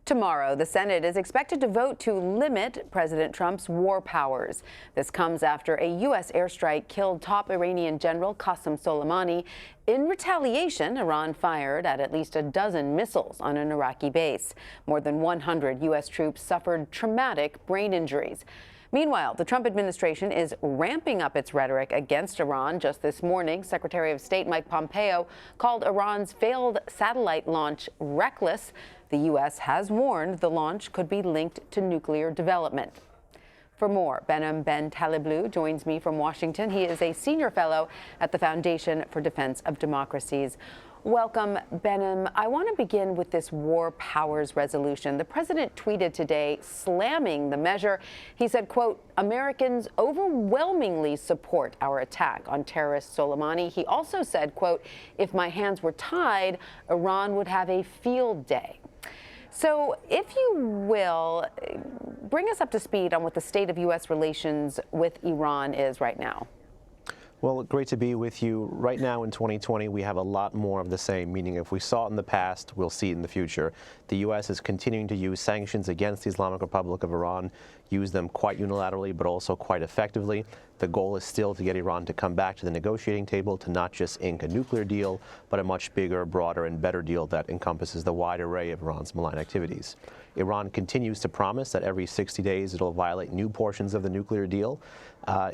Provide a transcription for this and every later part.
Tomorrow, the Senate is expected to vote to limit President Trump's war powers. This comes after a U.S. airstrike killed top Iranian General Qasem Soleimani. In retaliation, Iran fired at least a dozen missiles on an Iraqi base. More than 100 U.S. troops suffered traumatic brain injuries. Meanwhile, the Trump administration is ramping up its rhetoric against Iran. Just this morning, Secretary of State Mike Pompeo called Iran's failed satellite launch reckless. The U.S. has warned the launch could be linked to nuclear development. For more, Behnam Ben Taleblu joins me from Washington. He is a senior fellow at the Foundation for Defense of Democracies. Welcome, Behnam. I want to begin with this war powers resolution. The president tweeted today slamming the measure. He said, quote, Americans overwhelmingly support our attack on terrorist Soleimani. He also said, quote, if my hands were tied, Iran would have a field day. So if you will, bring us up to speed on what the state of U.S. relations with Iran is right now. Well, great to be with you. Right now in 2020, we have a lot more of the same, meaning if we saw it in the past, we'll see it in the future. The U.S. is continuing to use sanctions against the Islamic Republic of Iran, use them quite unilaterally, but also quite effectively. The goal is still to get Iran to come back to the negotiating table to not just ink a nuclear deal, but a much bigger, broader, and better deal that encompasses the wide array of Iran's malign activities. Iran continues to promise that every 60 days it'll violate new portions of the nuclear deal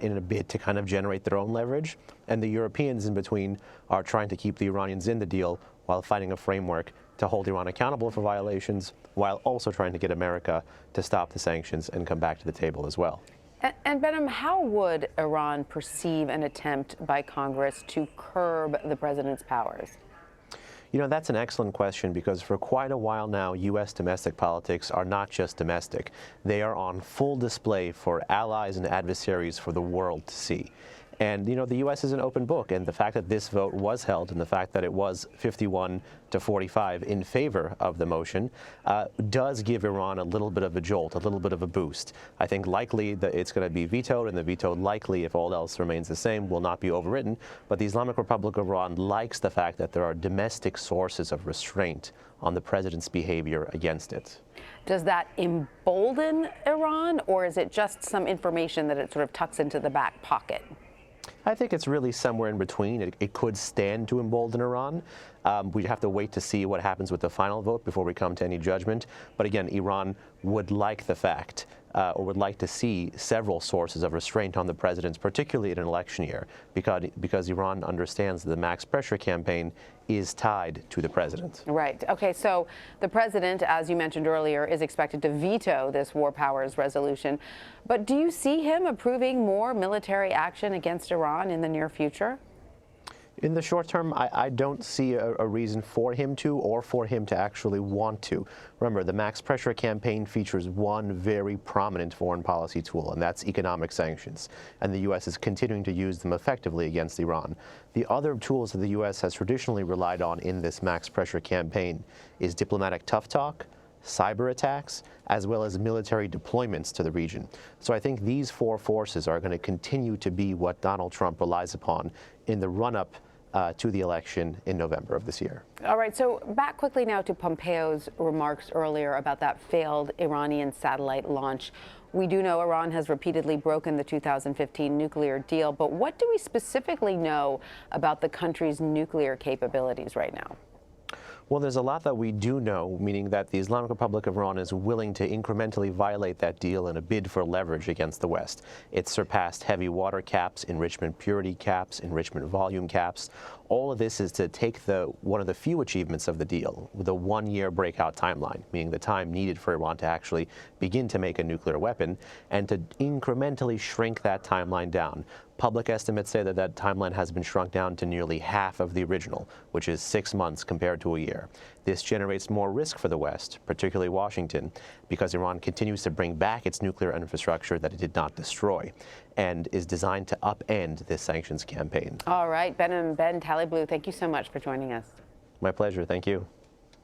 in a bid to kind of generate their own leverage. And the Europeans in between are trying to keep the Iranians in the deal while finding a framework to hold Iran accountable for violations, while also trying to get America to stop the sanctions and come back to the table as well. And Behnam, how would Iran perceive an attempt by Congress to curb the president's powers? You know, that's an excellent question, because for quite a while now, U.S. domestic politics are not just domestic. They are on full display for allies and adversaries for the world to see. And, you know, the U.S. is an open book, and the fact that this vote was held and the fact that it was 51 to 45 in favor of the motion does give Iran a little bit of a jolt, a little bit of a boost. I think likely that it's going to be vetoed, and the veto likely, if all else remains the same, will not be overridden. But the Islamic Republic of Iran likes the fact that there are domestic sources of restraint on the president's behavior against it. Does that embolden Iran, or is it just some information that it sort of tucks into the back pocket? I think it's really somewhere in between. It could stand to embolden Iran. We have to wait to see what happens with the final vote before we come to any judgment. But again, Iran would like the fact, or would like to see several sources of restraint on the presidents, particularly in an election year, because Iran understands that the max pressure campaign is tied to the president. Right. Okay, so the president, as you mentioned earlier, is expected to veto this war powers resolution. But do you see him approving more military action against Iran in the near future? In the short term, I don't see a reason for him to, or for him to actually want to. Remember, the max pressure campaign features one very prominent foreign policy tool, and that's economic sanctions. And the U.S. is continuing to use them effectively against Iran. The other tools that the U.S. has traditionally relied on in this max pressure campaign is diplomatic tough talk, cyber attacks, as well as military deployments to the region. So I think these four forces are going to continue to be what Donald Trump relies upon in the run-up to the election in November of this year. All right, so back quickly now to Pompeo's remarks earlier about that failed Iranian satellite launch. We do know Iran has repeatedly broken the 2015 nuclear deal, but what do we specifically know about the country's nuclear capabilities right now? Well, there's a lot that we do know, meaning that the Islamic Republic of Iran is willing to incrementally violate that deal in a bid for leverage against the West. It's surpassed heavy water caps, enrichment purity caps, enrichment volume caps. All of this is to take one of the few achievements of the deal, the one-year breakout timeline, meaning the time needed for Iran to actually begin to make a nuclear weapon, and to incrementally shrink that timeline down. Public estimates say that that timeline has been shrunk down to nearly half of the original, which is 6 months compared to a year. This generates more risk for the West, particularly Washington, because Iran continues to bring back its nuclear infrastructure that it did not destroy, and is designed to upend this sanctions campaign. All right, Behnam Ben Taleblu, thank you so much for joining us. My pleasure. Thank you.